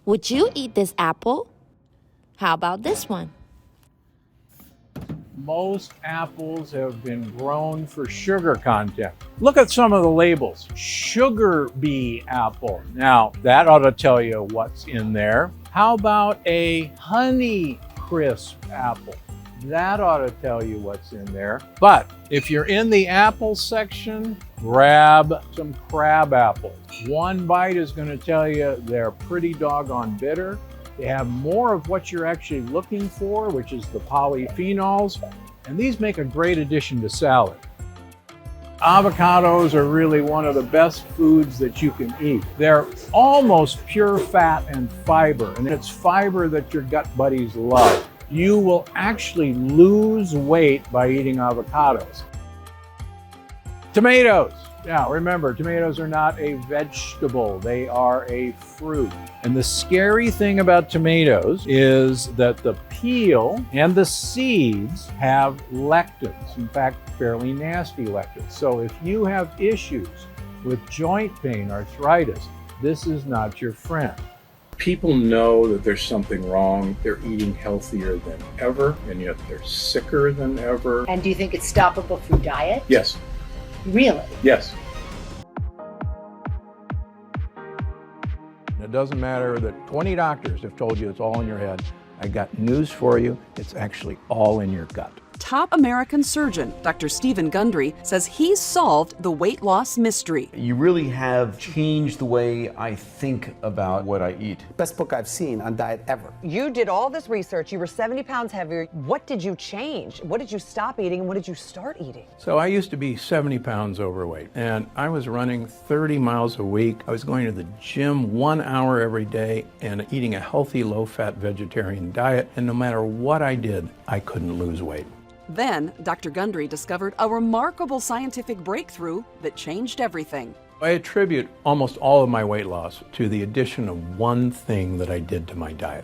Would you eat this apple? How about this one? Most apples have been grown for sugar content. Look at some of the labels. Sugar bee apple. Now, that ought to tell you what's in there. How about a honey crisp apple? That ought to tell you what's in there. But if you're in the apple section, grab some crab apples. One bite is going to tell you they're pretty doggone bitter. They have more of what you're actually looking for, which is the polyphenols, and these make a great addition to salad. Avocados are really one of the best foods that you can eat. They're almost pure fat and fiber, and it's fiber that your gut buddies love. You will actually lose weight by eating avocados. Tomatoes. Now, remember, tomatoes are not a vegetable. They are a fruit. And the scary thing about tomatoes is that the peel and the seeds have lectins. In fact, fairly nasty lectins. So if you have issues with joint pain, arthritis, this is not your friend. People know that there's something wrong. They're eating healthier than ever, and yet they're sicker than ever. And do you think it's stoppable through diet? Yes. Really? Yes. It doesn't matter that 20 doctors have told you it's all in your head. I got news for you. It's actually all in your gut. Top American surgeon Dr. Stephen Gundry says he's solved the weight loss mystery. You really have changed the way I think about what I eat. Best book I've seen on diet ever. You did all this research. You were 70 pounds heavier. What did you change? What did you stop eating and what did you start eating? So I used to be 70 pounds overweight, and I was running 30 miles a week. I was going to the gym 1 hour every day and eating a healthy, low-fat vegetarian diet, and no matter what I did, I couldn't lose weight. Then, Dr. Gundry discovered a remarkable scientific breakthrough that changed everything. I attribute almost all of my weight loss to the addition of one thing that I did to my diet.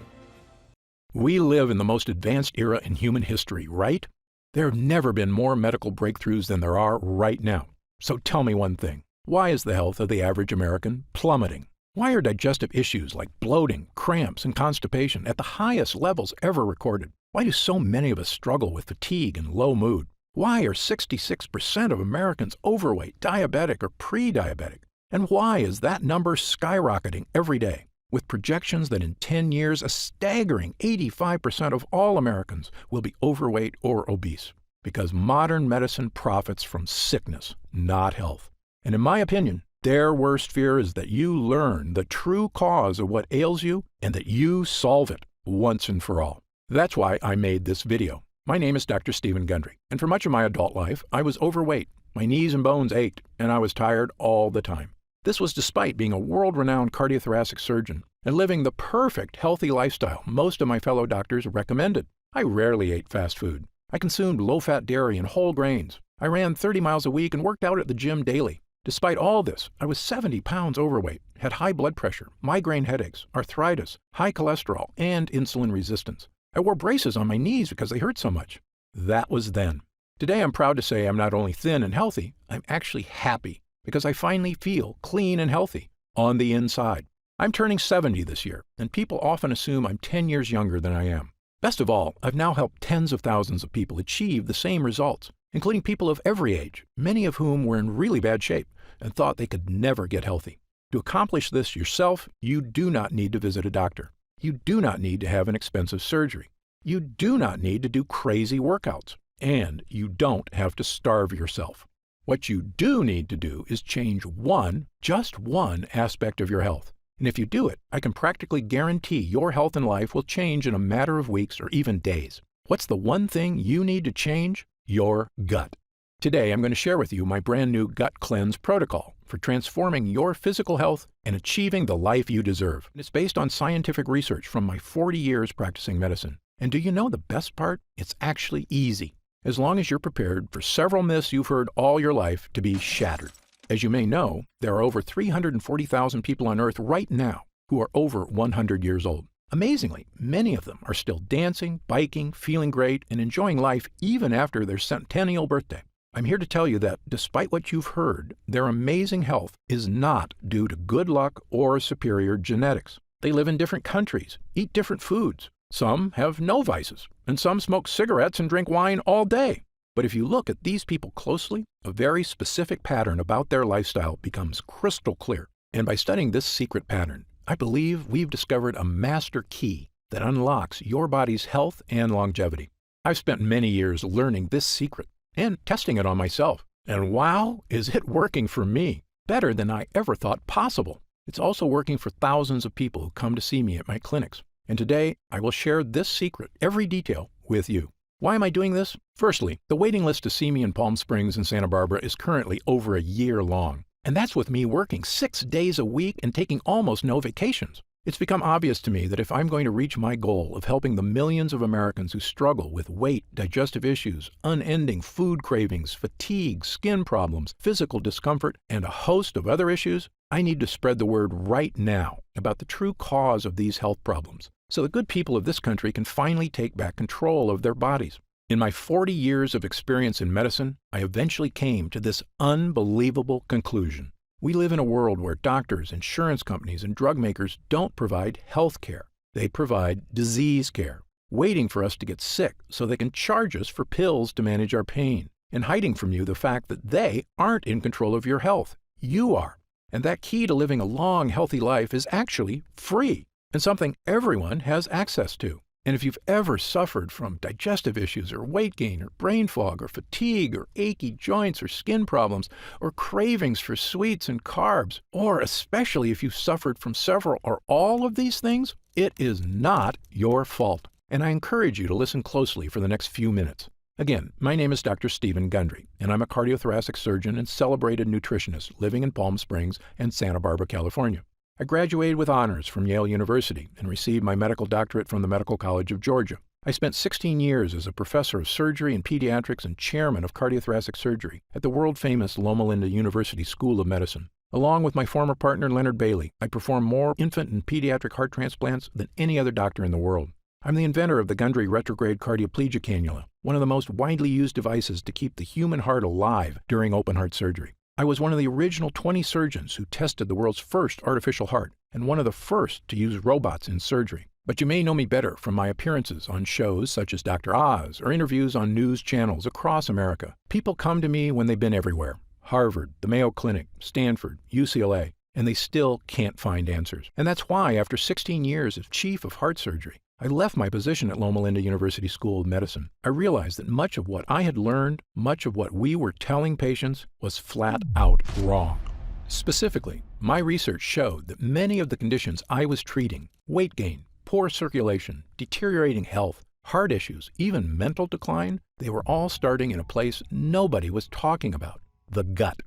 We live in the most advanced era in human history, right? There have never been more medical breakthroughs than there are right now. So tell me one thing. Why is the health of the average American plummeting? Why are digestive issues like bloating, cramps, and constipation at the highest levels ever recorded? Why do so many of us struggle with fatigue and low mood? Why are 66% of Americans overweight, diabetic, or pre-diabetic? And why is that number skyrocketing every day, with projections that in 10 years, a staggering 85% of all Americans will be overweight or obese? Because modern medicine profits from sickness, not health. And in my opinion, their worst fear is that you learn the true cause of what ails you and that you solve it once and for all. That's why I made this video. My name is Dr. Stephen Gundry, and for much of my adult life, I was overweight. My knees and bones ached, and I was tired all the time. This was despite being a world-renowned cardiothoracic surgeon and living the perfect healthy lifestyle most of my fellow doctors recommended. I rarely ate fast food. I consumed low-fat dairy and whole grains. I ran 30 miles a week and worked out at the gym daily. Despite all this, I was 70 pounds overweight, had high blood pressure, migraine headaches, arthritis, high cholesterol, and insulin resistance. I wore braces on my knees because they hurt so much. That was then. Today, I'm proud to say I'm not only thin and healthy, I'm actually happy because I finally feel clean and healthy on the inside. I'm turning 70 this year, and people often assume I'm 10 years younger than I am. Best of all, I've now helped tens of thousands of people achieve the same results, including people of every age, many of whom were in really bad shape and thought they could never get healthy. To accomplish this yourself, you do not need to visit a doctor. You do not need to have an expensive surgery. You do not need to do crazy workouts. And you don't have to starve yourself. What you do need to do is change just one aspect of your health. And if you do it, I can practically guarantee your health and life will change in a matter of weeks or even days. What's the one thing you need to change? Your gut. Today, I'm going to share with you my brand new Gut Cleanse protocol for transforming your physical health and achieving the life you deserve. And it's based on scientific research from my 40 years practicing medicine. And do you know the best part? It's actually easy, as long as you're prepared for several myths you've heard all your life to be shattered. As you may know, there are over 340,000 people on Earth right now who are over 100 years old. Amazingly, many of them are still dancing, biking, feeling great, and enjoying life even after their centennial birthday. I'm here to tell you that, despite what you've heard, their amazing health is not due to good luck or superior genetics. They live in different countries, eat different foods. Some have no vices, and some smoke cigarettes and drink wine all day. But if you look at these people closely, a very specific pattern about their lifestyle becomes crystal clear. And by studying this secret pattern, I believe we've discovered a master key that unlocks your body's health and longevity. I've spent many years learning this secret and testing it on myself. And wow, is it working for me? Better than I ever thought possible. It's also working for thousands of people who come to see me at my clinics. And today, I will share this secret, every detail, with you. Why am I doing this? Firstly, the waiting list to see me in Palm Springs and Santa Barbara is currently over a year long. And that's with me working 6 days a week and taking almost no vacations. It's become obvious to me that if I'm going to reach my goal of helping the millions of Americans who struggle with weight, digestive issues, unending food cravings, fatigue, skin problems, physical discomfort, and a host of other issues, I need to spread the word right now about the true cause of these health problems, so the good people of this country can finally take back control of their bodies. In my 40 years of experience in medicine, I eventually came to this unbelievable conclusion. We live in a world where doctors, insurance companies, and drug makers don't provide health care. They provide disease care, waiting for us to get sick so they can charge us for pills to manage our pain, and hiding from you the fact that they aren't in control of your health. You are. And that key to living a long, healthy life is actually free and something everyone has access to. And if you've ever suffered from digestive issues or weight gain or brain fog or fatigue or achy joints or skin problems or cravings for sweets and carbs, or especially if you've suffered from several or all of these things, it is not your fault. And I encourage you to listen closely for the next few minutes. Again, my name is Dr. Stephen Gundry, and I'm a cardiothoracic surgeon and celebrated nutritionist living in Palm Springs and Santa Barbara, California. I graduated with honors from Yale University and received my medical doctorate from the Medical College of Georgia. I spent 16 years as a professor of surgery and pediatrics and chairman of cardiothoracic surgery at the world-famous Loma Linda University School of Medicine. Along with my former partner Leonard Bailey, I perform more infant and pediatric heart transplants than any other doctor in the world. I'm the inventor of the Gundry retrograde cardioplegia cannula, one of the most widely used devices to keep the human heart alive during open heart surgery. I was one of the original 20 surgeons who tested the world's first artificial heart and one of the first to use robots in surgery. But you may know me better from my appearances on shows such as Dr. Oz or interviews on news channels across America. People come to me when they've been everywhere: Harvard, the Mayo Clinic, Stanford, UCLA, and they still can't find answers. And that's why, after 16 years as chief of heart surgery, I left my position at Loma Linda University School of Medicine. I realized that much of what I had learned, much of what we were telling patients, was flat out wrong. Specifically, my research showed that many of the conditions I was treating, weight gain, poor circulation, deteriorating health, heart issues, even mental decline, they were all starting in a place nobody was talking about: the gut.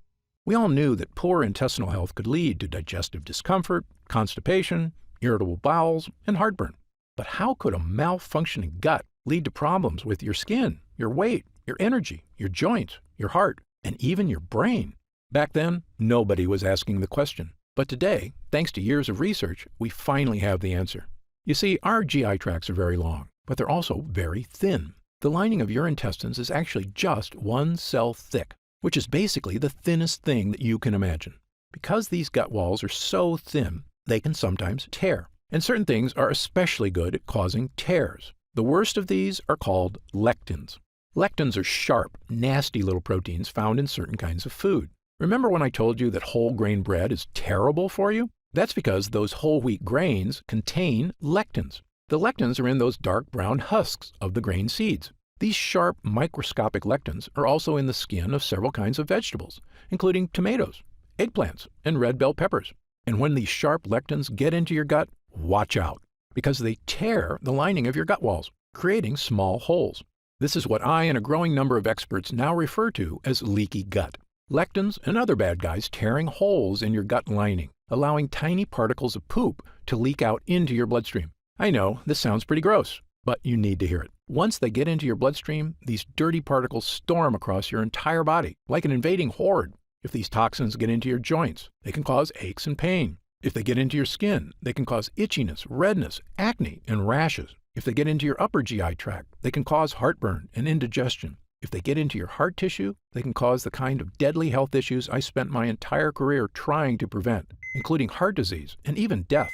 We all knew that poor intestinal health could lead to digestive discomfort, constipation, irritable bowels, and heartburn. But how could a malfunctioning gut lead to problems with your skin, your weight, your energy, your joints, your heart, and even your brain? Back then, nobody was asking the question. But today, thanks to years of research, we finally have the answer. You see, our GI tracts are very long, but they're also very thin. The lining of your intestines is actually just 1 cell thick, which is basically the thinnest thing that you can imagine. Because these gut walls are so thin, they can sometimes tear. And certain things are especially good at causing tears. The worst of these are called lectins. Lectins are sharp, nasty little proteins found in certain kinds of food. Remember when I told you that whole grain bread is terrible for you? That's because those whole wheat grains contain lectins. The lectins are in those dark brown husks of the grain seeds. These sharp, microscopic lectins are also in the skin of several kinds of vegetables, including tomatoes, eggplants, and red bell peppers. And when these sharp lectins get into your gut, watch out, because they tear the lining of your gut walls, creating small holes. This is what I and a growing number of experts now refer to as leaky gut. Lectins and other bad guys tearing holes in your gut lining, allowing tiny particles of poop to leak out into your bloodstream. I know, this sounds pretty gross, but you need to hear it. Once they get into your bloodstream, these dirty particles storm across your entire body, like an invading horde. If these toxins get into your joints, they can cause aches and pain. If they get into your skin, they can cause itchiness, redness, acne, and rashes. If they get into your upper GI tract, they can cause heartburn and indigestion. If they get into your heart tissue, they can cause the kind of deadly health issues I spent my entire career trying to prevent, including heart disease and even death.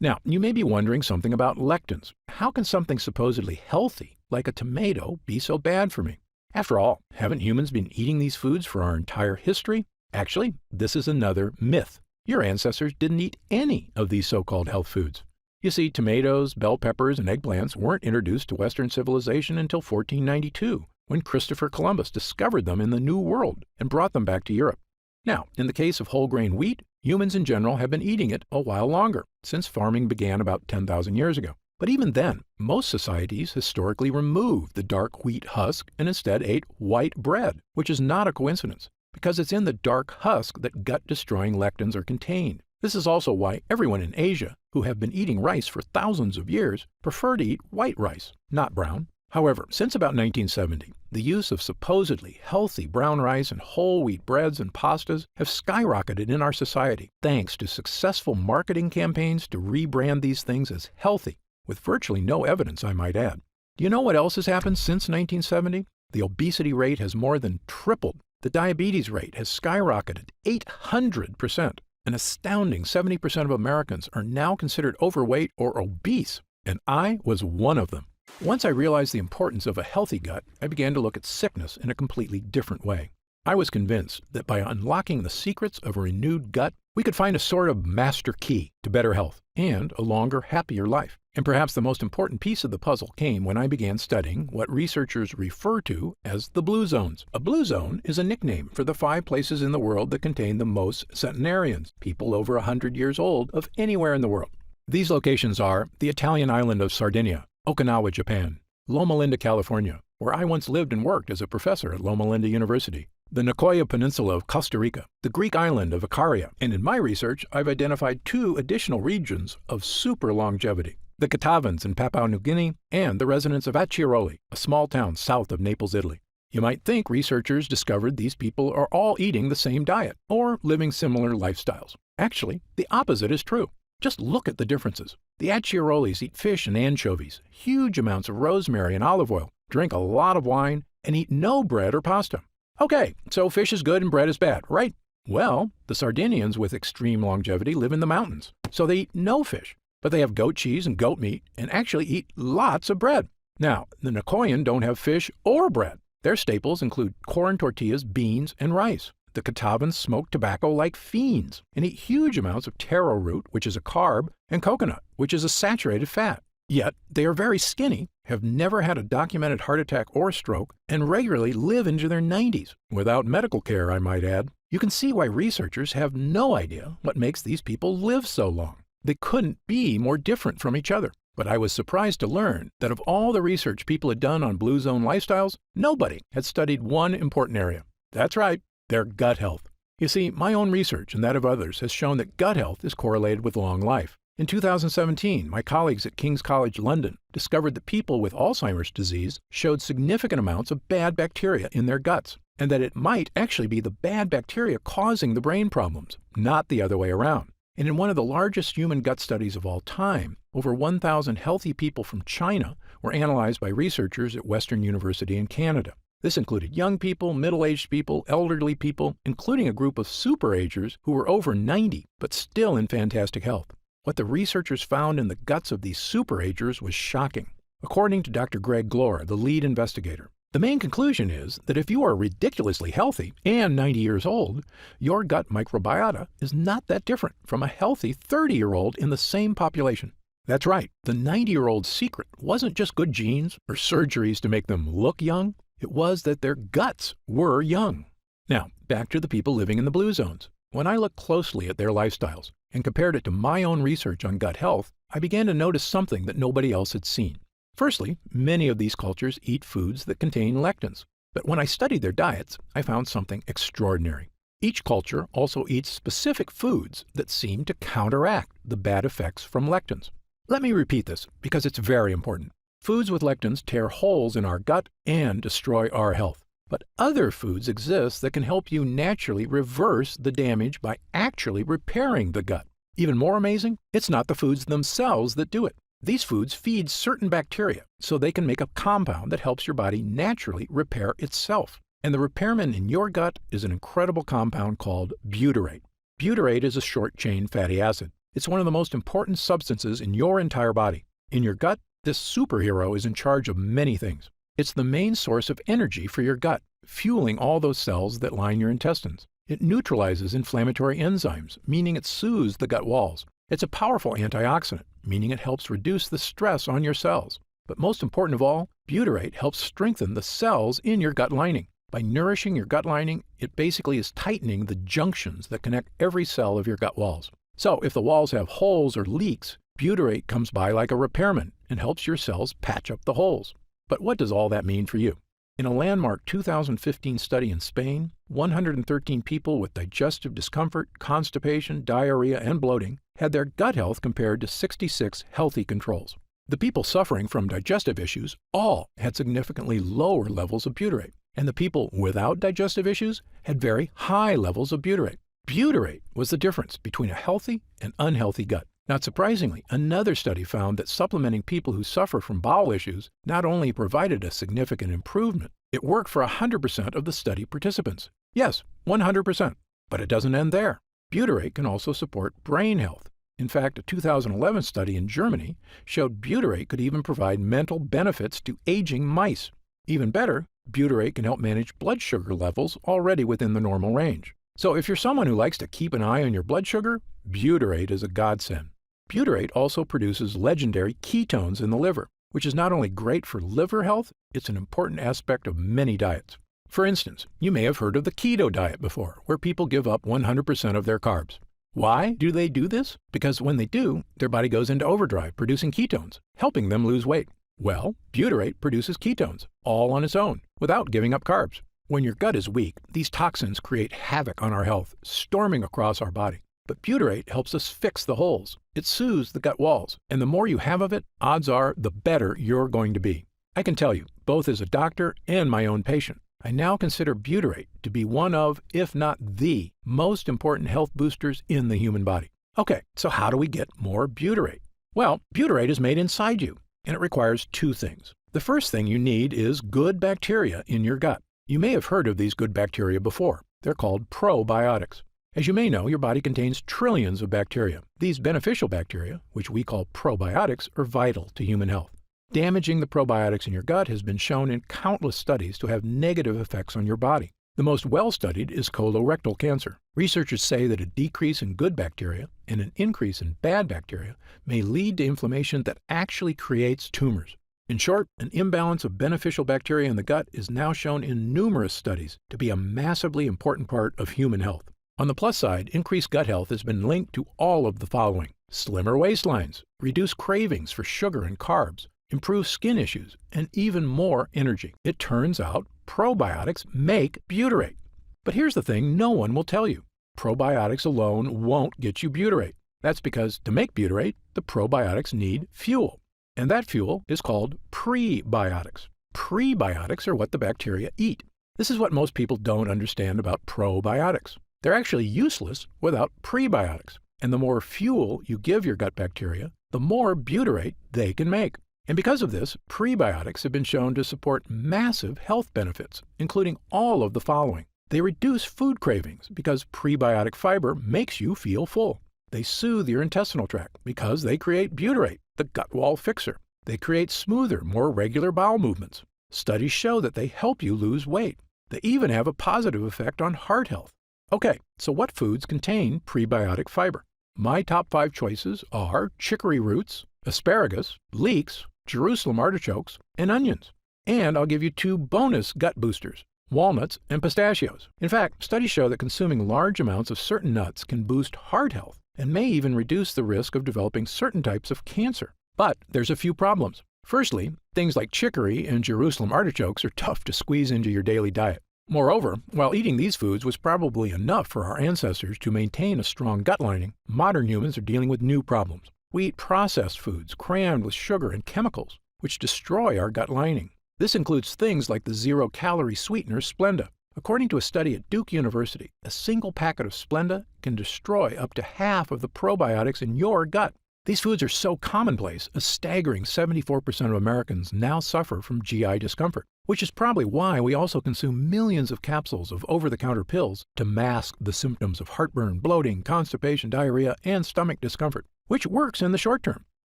Now, you may be wondering something about lectins. How can something supposedly healthy, like a tomato, be so bad for me? After all, haven't humans been eating these foods for our entire history? Actually, this is another myth. Your ancestors didn't eat any of these so-called health foods. You see, tomatoes, bell peppers, and eggplants weren't introduced to Western civilization until 1492, when Christopher Columbus discovered them in the New World and brought them back to Europe. Now, in the case of whole grain wheat, humans in general have been eating it a while longer, since farming began about 10,000 years ago. But even then, most societies historically removed the dark wheat husk and instead ate white bread, which is not a coincidence, because it's in the dark husk that gut-destroying lectins are contained. This is also why everyone in Asia, who have been eating rice for thousands of years, prefer to eat white rice, not brown. However, since about 1970, the use of supposedly healthy brown rice and whole wheat breads and pastas have skyrocketed in our society thanks to successful marketing campaigns to rebrand these things as healthy, with virtually no evidence, I might add. Do you know what else has happened since 1970? The obesity rate has more than tripled. The diabetes rate has skyrocketed 800%. An astounding 70% of Americans are now considered overweight or obese, and I was one of them. Once I realized the importance of a healthy gut, I began to look at sickness in a completely different way. I was convinced that by unlocking the secrets of a renewed gut, we could find a sort of master key to better health and a longer, happier life. And perhaps the most important piece of the puzzle came when I began studying what researchers refer to as the blue zones. A blue zone is a nickname for the 5 places in the world that contain the most centenarians, people over 100 years old, of anywhere in the world. These locations are the Italian island of Sardinia, Okinawa, Japan, Loma Linda, California, where I once lived and worked as a professor at Loma Linda University, the Nicoya Peninsula of Costa Rica, the Greek island of Icaria, and in my research, I've identified 2 additional regions of super longevity, the Katavans in Papua New Guinea, and the residents of Acciaroli, a small town south of Naples, Italy. You might think researchers discovered these people are all eating the same diet or living similar lifestyles. Actually, the opposite is true. Just look at the differences. The Acciarolis eat fish and anchovies, huge amounts of rosemary and olive oil, drink a lot of wine, and eat no bread or pasta. Okay, so fish is good and bread is bad, right? Well, the Sardinians with extreme longevity live in the mountains, so they eat no fish, but they have goat cheese and goat meat and actually eat lots of bread. Now, the Nicoyan don't have fish or bread. Their staples include corn tortillas, beans, and rice. The Katavans smoke tobacco like fiends and eat huge amounts of taro root, which is a carb, and coconut, which is a saturated fat. Yet, they are very skinny, have never had a documented heart attack or stroke, and regularly live into their 90s, without medical care, I might add. You can see why researchers have no idea what makes these people live so long. They couldn't be more different from each other. But I was surprised to learn that of all the research people had done on blue zone lifestyles, nobody had studied one important area. That's right, their gut health. You see, my own research and that of others has shown that gut health is correlated with long life. In 2017, my colleagues at King's College London discovered that people with Alzheimer's disease showed significant amounts of bad bacteria in their guts, and that it might actually be the bad bacteria causing the brain problems, not the other way around. And in one of the largest human gut studies of all time, over 1,000 healthy people from China were analyzed by researchers at Western University in Canada. This included young people, middle-aged people, elderly people, including a group of super-agers who were over 90 but still in fantastic health. What the researchers found in the guts of these super-agers was shocking. According to Dr. Greg Glore, the lead investigator, the main conclusion is that if you are ridiculously healthy and 90 years old, your gut microbiota is not that different from a healthy 30-year-old in the same population. That's right, the 90-year-old's secret wasn't just good genes or surgeries to make them look young. It was that their guts were young. Now, back to the people living in the blue zones. When I looked closely at their lifestyles and compared it to my own research on gut health, I began to notice something that nobody else had seen. Firstly, many of these cultures eat foods that contain lectins. But when I studied their diets, I found something extraordinary. Each culture also eats specific foods that seem to counteract the bad effects from lectins. Let me repeat this because it's very important. Foods with lectins tear holes in our gut and destroy our health. But other foods exist that can help you naturally reverse the damage by actually repairing the gut. Even more amazing, it's not the foods themselves that do it. These foods feed certain bacteria so they can make a compound that helps your body naturally repair itself. And the repairman in your gut is an incredible compound called butyrate. Butyrate is a short-chain fatty acid. It's one of the most important substances in your entire body. In your gut, this superhero is in charge of many things. It's the main source of energy for your gut, fueling all those cells that line your intestines. It neutralizes inflammatory enzymes, meaning it soothes the gut walls. It's a powerful antioxidant, meaning it helps reduce the stress on your cells. But most important of all, butyrate helps strengthen the cells in your gut lining. By nourishing your gut lining, it basically is tightening the junctions that connect every cell of your gut walls. So if the walls have holes or leaks, butyrate comes by like a repairman and helps your cells patch up the holes. But what does all that mean for you? In a landmark 2015 study in Spain, 113 people with digestive discomfort, constipation, diarrhea, and bloating had their gut health compared to 66 healthy controls. The people suffering from digestive issues all had significantly lower levels of butyrate, and the people without digestive issues had very high levels of butyrate. Butyrate was the difference between a healthy and unhealthy gut. Not surprisingly, another study found that supplementing people who suffer from bowel issues not only provided a significant improvement, it worked for 100% of the study participants. Yes, 100%. But it doesn't end there. Butyrate can also support brain health. In fact, a 2011 study in Germany showed butyrate could even provide mental benefits to aging mice. Even better, butyrate can help manage blood sugar levels already within the normal range. So if you're someone who likes to keep an eye on your blood sugar, butyrate is a godsend. Butyrate also produces legendary ketones in the liver, which is not only great for liver health, it's an important aspect of many diets. For instance, you may have heard of the keto diet before, where people give up 100% of their carbs. Why do they do this? Because when they do, their body goes into overdrive producing ketones, helping them lose weight. Well, butyrate produces ketones, all on its own, without giving up carbs. When your gut is weak, these toxins create havoc on our health, storming across our body. But butyrate helps us fix the holes. It soothes the gut walls, and the more you have of it, odds are the better you're going to be. I can tell you, both as a doctor and my own patient, I now consider butyrate to be one of, if not the, most important health boosters in the human body. Okay, so how do we get more butyrate? Well, butyrate is made inside you, and it requires two things. The first thing you need is good bacteria in your gut. You may have heard of these good bacteria before. They're called probiotics. As you may know, your body contains trillions of bacteria. These beneficial bacteria, which we call probiotics, are vital to human health. Damaging the probiotics in your gut has been shown in countless studies to have negative effects on your body. The most well-studied is colorectal cancer. Researchers say that a decrease in good bacteria and an increase in bad bacteria may lead to inflammation that actually creates tumors. In short, an imbalance of beneficial bacteria in the gut is now shown in numerous studies to be a massively important part of human health. On the plus side, increased gut health has been linked to all of the following: slimmer waistlines, reduced cravings for sugar and carbs, improved skin issues, and even more energy. It turns out probiotics make butyrate. But here's the thing no one will tell you. Probiotics alone won't get you butyrate. That's because to make butyrate, the probiotics need fuel. And that fuel is called prebiotics. Prebiotics are what the bacteria eat. This is what most people don't understand about probiotics. They're actually useless without prebiotics. And the more fuel you give your gut bacteria, the more butyrate they can make. And because of this, prebiotics have been shown to support massive health benefits, including all of the following. They reduce food cravings because prebiotic fiber makes you feel full. They soothe your intestinal tract because they create butyrate, the gut wall fixer. They create smoother, more regular bowel movements. Studies show that they help you lose weight. They even have a positive effect on heart health. Okay, so what foods contain prebiotic fiber? My top 5 choices are chicory roots, asparagus, leeks, Jerusalem artichokes, and onions. And I'll give you 2 bonus gut boosters: walnuts and pistachios. In fact, studies show that consuming large amounts of certain nuts can boost heart health and may even reduce the risk of developing certain types of cancer. But there's a few problems. Firstly, things like chicory and Jerusalem artichokes are tough to squeeze into your daily diet. Moreover, while eating these foods was probably enough for our ancestors to maintain a strong gut lining, modern humans are dealing with new problems. We eat processed foods crammed with sugar and chemicals, which destroy our gut lining. This includes things like the zero-calorie sweetener Splenda. According to a study at Duke University, a single packet of Splenda can destroy up to half of the probiotics in your gut. These foods are so commonplace, a staggering 74% of Americans now suffer from GI discomfort, which is probably why we also consume millions of capsules of over-the-counter pills to mask the symptoms of heartburn, bloating, constipation, diarrhea, and stomach discomfort, which works in the short term.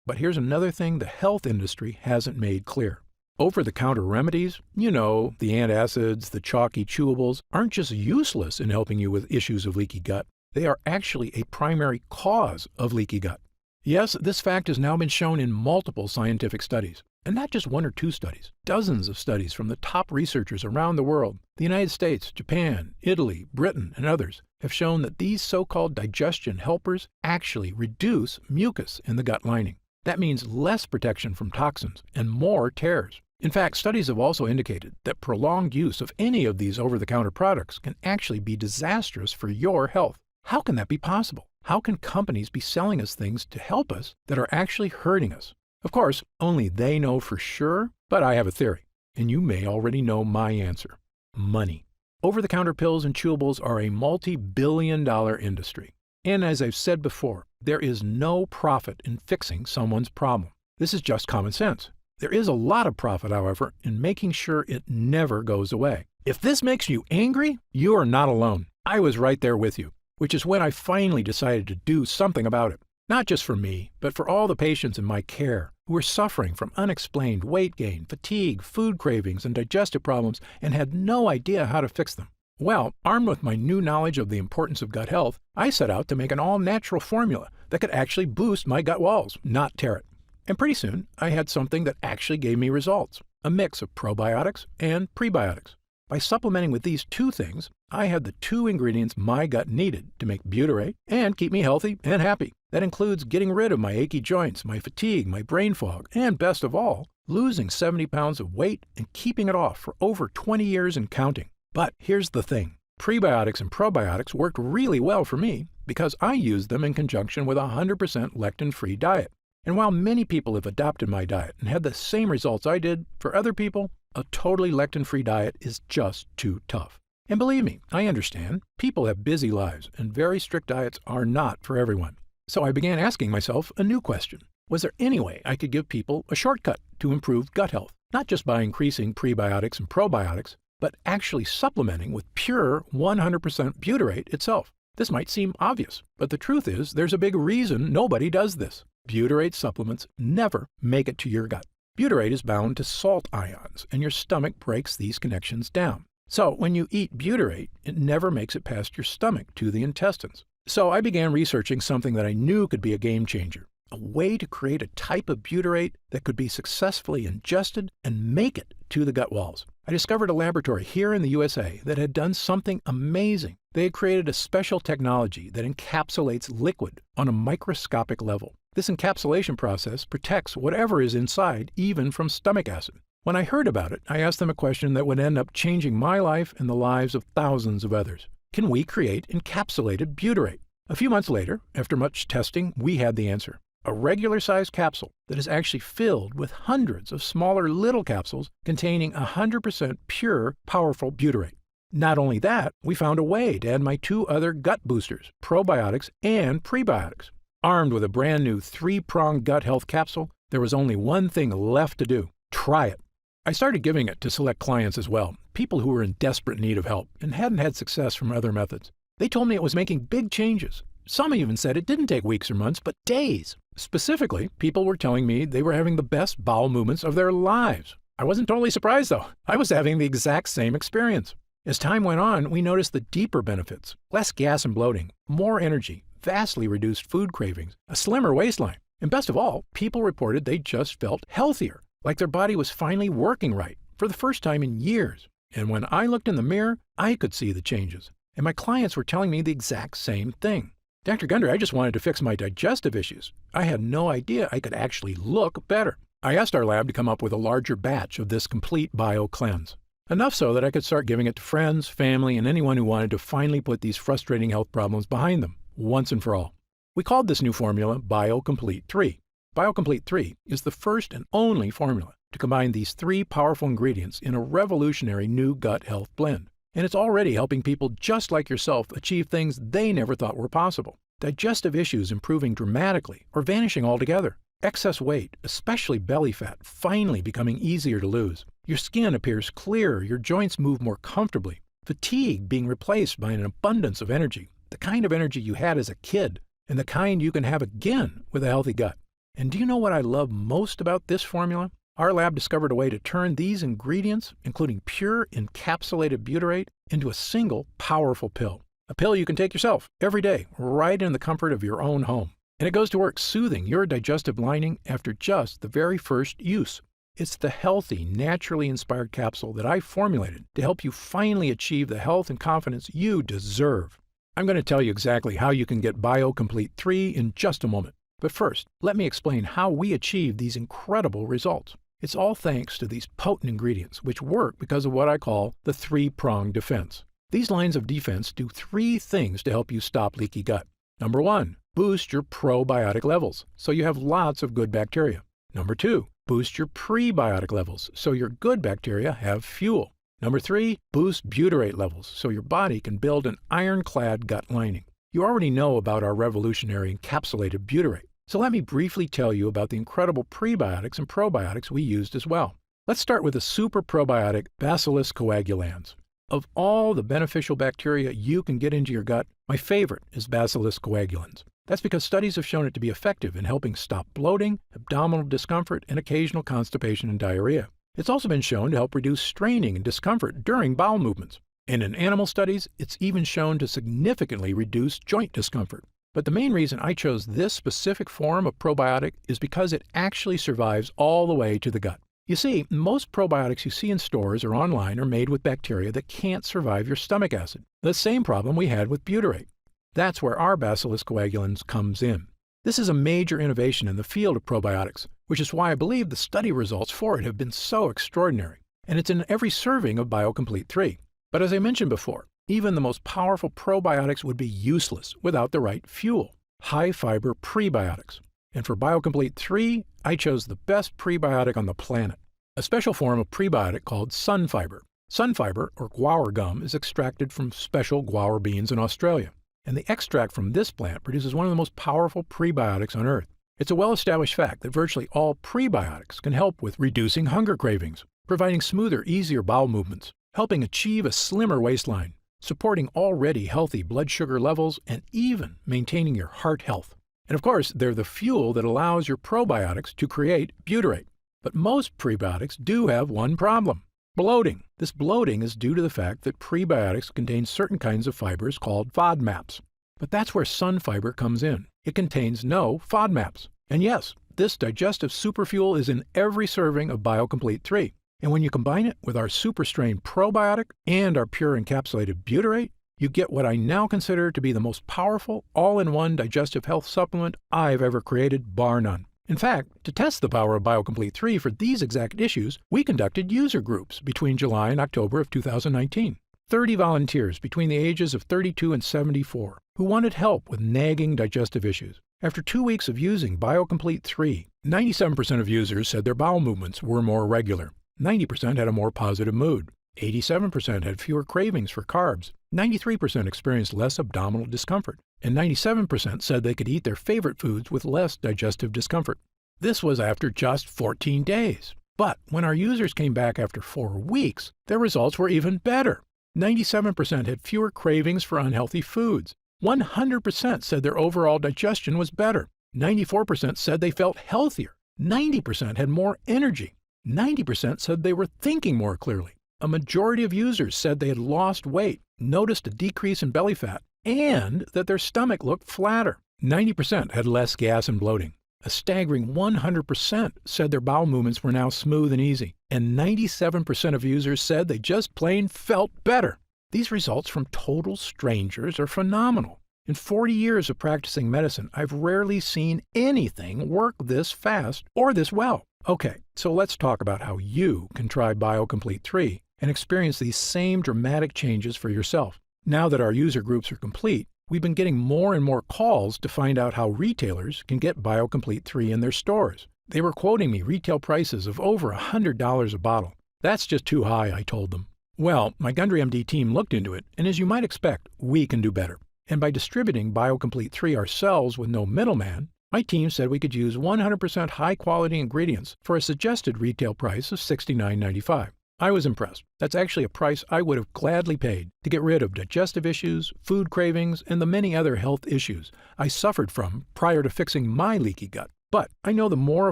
But here's another thing the health industry hasn't made clear. Over-the-counter remedies, the antacids, the chalky chewables, aren't just useless in helping you with issues of leaky gut. They are actually a primary cause of leaky gut. Yes, this fact has now been shown in multiple scientific studies, and not just one or two studies. Dozens of studies from the top researchers around the world, the United States, Japan, Italy, Britain, and others, have shown that these so-called digestion helpers actually reduce mucus in the gut lining. That means less protection from toxins and more tears. In fact, studies have also indicated that prolonged use of any of these over-the-counter products can actually be disastrous for your health. How can that be possible? How can companies be selling us things to help us that are actually hurting us? Of course, only they know for sure, but I have a theory, and you may already know my answer. Money. Over-the-counter pills and chewables are a multi-billion-dollar industry. And as I've said before, there is no profit in fixing someone's problem. This is just common sense. There is a lot of profit, however, in making sure it never goes away. If this makes you angry, you are not alone. I was right there with you, which is when I finally decided to do something about it. Not just for me, but for all the patients in my care who were suffering from unexplained weight gain, fatigue, food cravings, and digestive problems and had no idea how to fix them. Well, armed with my new knowledge of the importance of gut health, I set out to make an all-natural formula that could actually boost my gut walls, not tear it. And pretty soon, I had something that actually gave me results, a mix of probiotics and prebiotics. By supplementing with these two things, I had the two ingredients my gut needed to make butyrate and keep me healthy and happy. That includes getting rid of my achy joints, my fatigue, my brain fog, and best of all, losing 70 pounds of weight and keeping it off for over 20 years and counting. But here's the thing. Prebiotics and probiotics worked really well for me because I used them in conjunction with a 100% lectin-free diet. And while many people have adopted my diet and had the same results I did, for other people, a totally lectin-free diet is just too tough. And believe me, I understand. People have busy lives, and very strict diets are not for everyone. So I began asking myself a new question. Was there any way I could give people a shortcut to improve gut health? Not just by increasing prebiotics and probiotics, but actually supplementing with pure 100% butyrate itself. This might seem obvious, but the truth is there's a big reason nobody does this. Butyrate supplements never make it to your gut. Butyrate is bound to salt ions, and your stomach breaks these connections down. So when you eat butyrate, it never makes it past your stomach to the intestines. So I began researching something that I knew could be a game changer, a way to create a type of butyrate that could be successfully ingested and make it to the gut walls. I discovered a laboratory here in the USA that had done something amazing. They had created a special technology that encapsulates liquid on a microscopic level. This encapsulation process protects whatever is inside, even from stomach acid. When I heard about it, I asked them a question that would end up changing my life and the lives of thousands of others. Can we create encapsulated butyrate? A few months later, after much testing, we had the answer. A regular-sized capsule that is actually filled with hundreds of smaller little capsules containing 100% pure, powerful butyrate. Not only that, we found a way to add my two other gut boosters, probiotics and prebiotics. Armed with a brand new 3-pronged gut health capsule, there was only one thing left to do. Try it. I started giving it to select clients as well, people who were in desperate need of help and hadn't had success from other methods. They told me it was making big changes. Some even said it didn't take weeks or months, but days. Specifically, people were telling me they were having the best bowel movements of their lives. I wasn't totally surprised, though. I was having the exact same experience. As time went on, we noticed the deeper benefits: less gas and bloating, more energy, vastly reduced food cravings, a slimmer waistline. And best of all, people reported they just felt healthier, like their body was finally working right for the first time in years. And when I looked in the mirror, I could see the changes. And my clients were telling me the exact same thing. Dr. Gundry, I just wanted to fix my digestive issues. I had no idea I could actually look better. I asked our lab to come up with a larger batch of this complete bio cleanse. Enough so that I could start giving it to friends, family, and anyone who wanted to finally put these frustrating health problems behind them, once and for all. We called this new formula BioComplete 3. BioComplete 3 is the first and only formula to combine these 3 powerful ingredients in a revolutionary new gut health blend. And it's already helping people just like yourself achieve things they never thought were possible. digestive issues improving dramatically or vanishing altogether, excess weight, especially belly fat, finally becoming easier to lose, your skin appears clearer, your joints move more comfortably, fatigue being replaced by an abundance of energy, the kind of energy you had as a kid, and the kind you can have again with a healthy gut. And do you know what I love most about this formula? Our lab discovered a way to turn these ingredients, including pure encapsulated butyrate, into a single powerful pill. A pill you can take yourself every day, right in the comfort of your own home. And it goes to work soothing your digestive lining after just the very first use. It's the healthy, naturally inspired capsule that I formulated to help you finally achieve the health and confidence you deserve. I'm going to tell you exactly how you can get BioComplete 3 in just a moment. But first, let me explain how we achieve these incredible results. It's all thanks to these potent ingredients, which work because of what I call the three-pronged defense. These lines of defense do three things to help you stop leaky gut. Number 1, boost your probiotic levels, so you have lots of good bacteria. Number 2, boost your prebiotic levels, so your good bacteria have fuel. Number 3, boost butyrate levels, so your body can build an ironclad gut lining. You already know about our revolutionary encapsulated butyrate, so let me briefly tell you about the incredible prebiotics and probiotics we used as well. Let's start with the super probiotic Bacillus coagulans. Of all the beneficial bacteria you can get into your gut, my favorite is Bacillus coagulans. That's because studies have shown it to be effective in helping stop bloating, abdominal discomfort, and occasional constipation and diarrhea. It's also been shown to help reduce straining and discomfort during bowel movements. And in animal studies, it's even shown to significantly reduce joint discomfort. But the main reason I chose this specific form of probiotic is because it actually survives all the way to the gut. You see, most probiotics you see in stores or online are made with bacteria that can't survive your stomach acid, the same problem we had with butyrate. That's where our Bacillus coagulans comes in. This is a major innovation in the field of probiotics, which is why I believe the study results for it have been so extraordinary. And it's in every serving of BioComplete 3. But as I mentioned before, even the most powerful probiotics would be useless without the right fuel, high-fiber prebiotics. And for BioComplete 3, I chose the best prebiotic on the planet, a special form of prebiotic called sunfiber. Sunfiber, or guar gum, is extracted from special guar beans in Australia. And the extract from this plant produces one of the most powerful prebiotics on Earth. It's a well-established fact that virtually all prebiotics can help with reducing hunger cravings, providing smoother, easier bowel movements, helping achieve a slimmer waistline, supporting already healthy blood sugar levels, and even maintaining your heart health. And of course, they're the fuel that allows your probiotics to create butyrate. But most prebiotics do have one problem: bloating. This bloating is due to the fact that prebiotics contain certain kinds of fibers called FODMAPs. But that's where sunfiber comes in. It contains no FODMAPs. And yes, this digestive superfuel is in every serving of BioComplete 3. And when you combine it with our Super Strain probiotic and our pure encapsulated butyrate, you get what I now consider to be the most powerful all-in-one digestive health supplement I've ever created, bar none. In fact, to test the power of BioComplete 3 for these exact issues, we conducted user groups between July and October of 2019. 30 volunteers between the ages of 32 and 74 who wanted help with nagging digestive issues. After 2 weeks of using BioComplete 3, 97% of users said their bowel movements were more regular. 90% had a more positive mood. 87% had fewer cravings for carbs. 93% experienced less abdominal discomfort. And 97% said they could eat their favorite foods with less digestive discomfort. This was after just 14 days. But when our users came back after 4 weeks, their results were even better. 97% had fewer cravings for unhealthy foods. 100% said their overall digestion was better. 94% said they felt healthier. 90% had more energy. 90% said they were thinking more clearly. A majority of users said they had lost weight, noticed a decrease in belly fat, and that their stomach looked flatter. 90% had less gas and bloating. A staggering 100% said their bowel movements were now smooth and easy. And 97% of users said they just plain felt better. These results from total strangers are phenomenal. In 40 years of practicing medicine, I've rarely seen anything work this fast or this well. Okay, so let's talk about how you can try BioComplete 3 and experience these same dramatic changes for yourself. Now that our user groups are complete, we've been getting more and more calls to find out how retailers can get BioComplete 3 in their stores. They were quoting me retail prices of over $100 a bottle. That's just too high, I told them. Well, my Gundry MD team looked into it, and as you might expect, we can do better. And by distributing BioComplete 3 ourselves with no middleman, my team said we could use 100% high-quality ingredients for a suggested retail price of $69.95. I was impressed. That's actually a price I would have gladly paid to get rid of digestive issues, food cravings, and the many other health issues I suffered from prior to fixing my leaky gut. But I know the more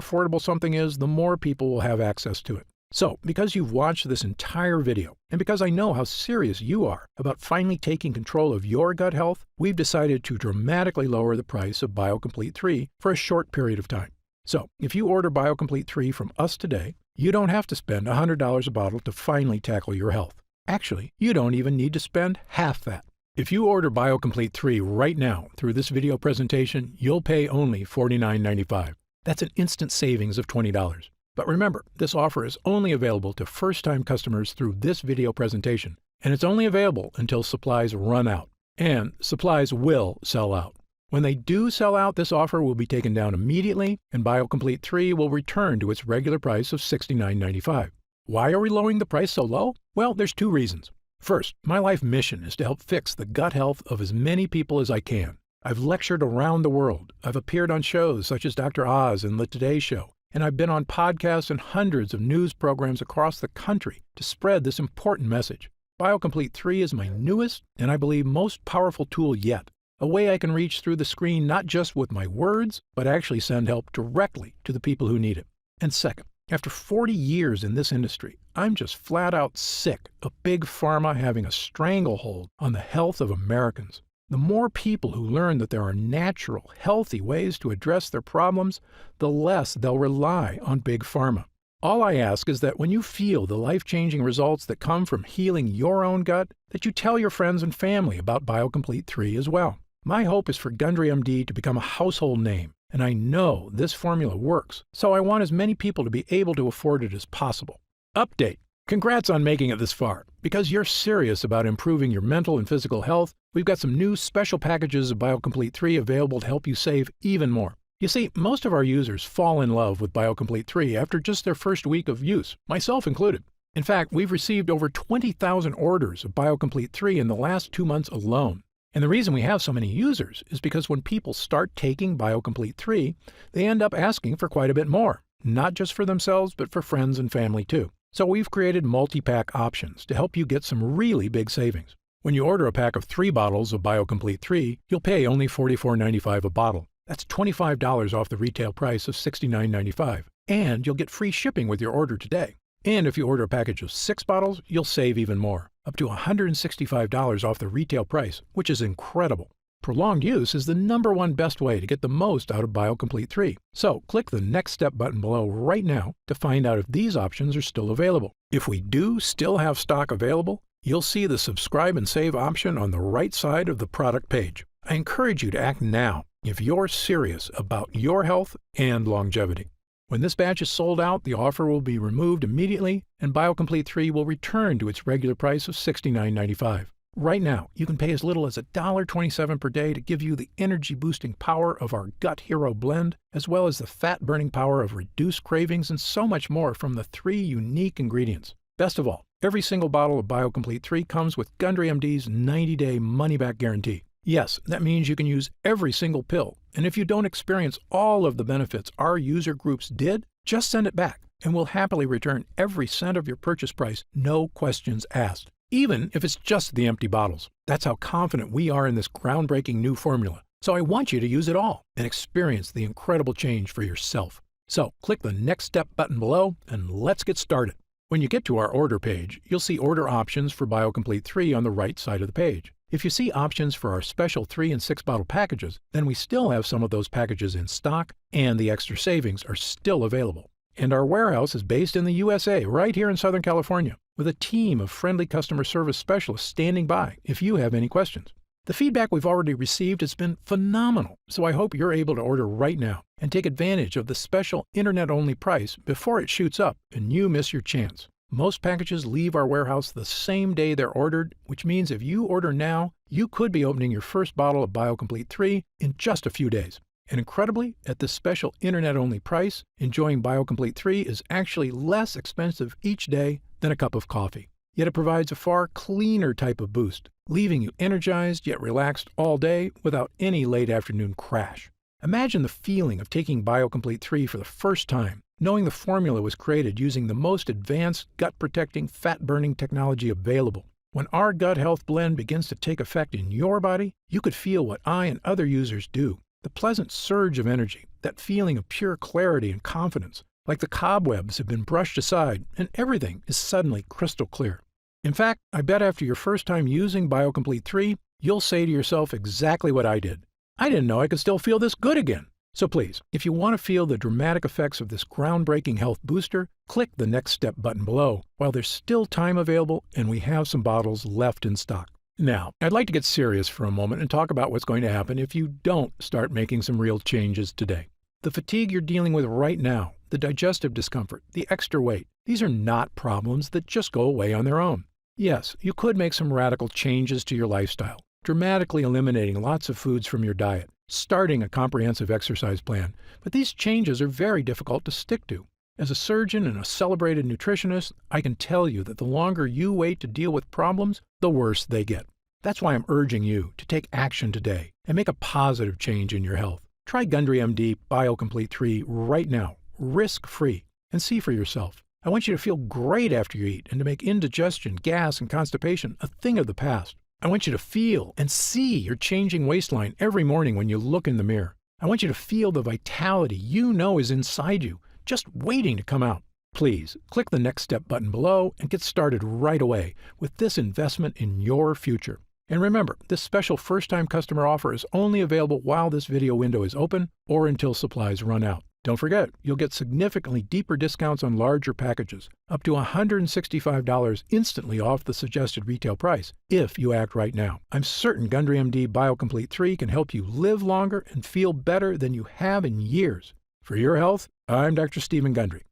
affordable something is, the more people will have access to it. So, because you've watched this entire video, and because I know how serious you are about finally taking control of your gut health, we've decided to dramatically lower the price of BioComplete 3 for a short period of time. So, if you order BioComplete 3 from us today, you don't have to spend $100 a bottle to finally tackle your health. Actually, you don't even need to spend half that. If you order BioComplete 3 right now through this video presentation, you'll pay only $49.95. That's an instant savings of $20. But remember, this offer is only available to first-time customers through this video presentation, and it's only available until supplies run out. And supplies will sell out. When they do sell out, this offer will be taken down immediately, and BioComplete 3 will return to its regular price of $69.95. Why are we lowering the price so low? Well, there's two reasons. First, my life mission is to help fix the gut health of as many people as I can. I've lectured around the world. I've appeared on shows such as Dr. Oz and The Today Show, and I've been on podcasts and hundreds of news programs across the country to spread this important message. BioComplete 3 is my newest and I believe most powerful tool yet, a way I can reach through the screen not just with my words, but actually send help directly to the people who need it. And second, after 40 years in this industry, I'm just flat out sick of Big Pharma having a stranglehold on the health of Americans. The more people who learn that there are natural, healthy ways to address their problems, the less they'll rely on Big Pharma. All I ask is that when you feel the life-changing results that come from healing your own gut, that you tell your friends and family about BioComplete 3 as well. My hope is for Gundry MD to become a household name, and I know this formula works, so I want as many people to be able to afford it as possible. Update. Congrats on making it this far. Because you're serious about improving your mental and physical health, we've got some new special packages of BioComplete 3 available to help you save even more. You see, most of our users fall in love with BioComplete 3 after just their first week of use, myself included. In fact, we've received over 20,000 orders of BioComplete 3 in the last 2 months alone. And the reason we have so many users is because when people start taking BioComplete 3, they end up asking for quite a bit more, not just for themselves, but for friends and family too. So we've created multi-pack options to help you get some really big savings. When you order a pack of 3 bottles of BioComplete 3, you'll pay only $44.95 a bottle. That's $25 off the retail price of $69.95. And you'll get free shipping with your order today. And if you order a package of 6 bottles, you'll save even more, up to $165 off the retail price, which is incredible. Prolonged use is the #1 best way to get the most out of BioComplete 3. So click the Next Step button below right now to find out if these options are still available. If we do still have stock available, you'll see the subscribe and save option on the right side of the product page. I encourage you to act now if you're serious about your health and longevity. When this batch is sold out, the offer will be removed immediately and BioComplete 3 will return to its regular price of $69.95. Right now, you can pay as little as $1.27 per day to give you the energy-boosting power of our Gut Hero blend, as well as the fat-burning power of reduced cravings and so much more from the 3 unique ingredients. Best of all, every single bottle of BioComplete 3 comes with Gundry MD's 90-day money-back guarantee. Yes, that means you can use every single pill, and if you don't experience all of the benefits our user groups did, just send it back, and we'll happily return every cent of your purchase price, no questions asked. Even if it's just the empty bottles. That's how confident we are in this groundbreaking new formula. So I want you to use it all and experience the incredible change for yourself. So click the Next Step button below and let's get started. When you get to our order page, you'll see order options for BioComplete 3 on the right side of the page. If you see options for our special 3 and 6 bottle packages, then we still have some of those packages in stock and the extra savings are still available. And our warehouse is based in the USA, right here in Southern California, with a team of friendly customer service specialists standing by if you have any questions. The feedback we've already received has been phenomenal, so I hope you're able to order right now and take advantage of the special internet-only price before it shoots up and you miss your chance. Most packages leave our warehouse the same day they're ordered, which means if you order now, you could be opening your first bottle of BioComplete 3 in just a few days. And incredibly, at this special internet-only price, enjoying BioComplete 3 is actually less expensive each day than a cup of coffee. yet it provides a far cleaner type of boost, leaving you energized yet relaxed all day without any late afternoon crash. Imagine the feeling of taking BioComplete 3 for the first time, knowing the formula was created using the most advanced gut-protecting, fat-burning technology available. When our gut health blend begins to take effect in your body, you could feel what I and other users do. The pleasant surge of energy, that feeling of pure clarity and confidence, like the cobwebs have been brushed aside and everything is suddenly crystal clear. In fact, I bet after your first time using BioComplete 3, you'll say to yourself exactly what I did. I didn't know I could still feel this good again. So please, if you want to feel the dramatic effects of this groundbreaking health booster, click the Next Step button below while there's still time available and we have some bottles left in stock. Now, I'd like to get serious for a moment and talk about what's going to happen if you don't start making some real changes today. The fatigue you're dealing with right now, the digestive discomfort, the extra weight, these are not problems that just go away on their own. Yes, you could make some radical changes to your lifestyle, dramatically eliminating lots of foods from your diet, starting a comprehensive exercise plan, but these changes are very difficult to stick to. As a surgeon and a celebrated nutritionist, I can tell you that the longer you wait to deal with problems, the worse they get. That's why I'm urging you to take action today and make a positive change in your health. Try Gundry MD BioComplete 3 right now, risk-free, and see for yourself. I want you to feel great after you eat and to make indigestion, gas, and constipation a thing of the past. I want you to feel and see your changing waistline every morning when you look in the mirror. I want you to feel the vitality you know is inside you, just waiting to come out. Please, click the Next Step button below and get started right away with this investment in your future. And remember, this special first-time customer offer is only available while this video window is open or until supplies run out. Don't forget, you'll get significantly deeper discounts on larger packages, up to $165 instantly off the suggested retail price, if you act right now. I'm certain Gundry MD BioComplete 3 can help you live longer and feel better than you have in years. For your health, I'm Dr. Stephen Gundry.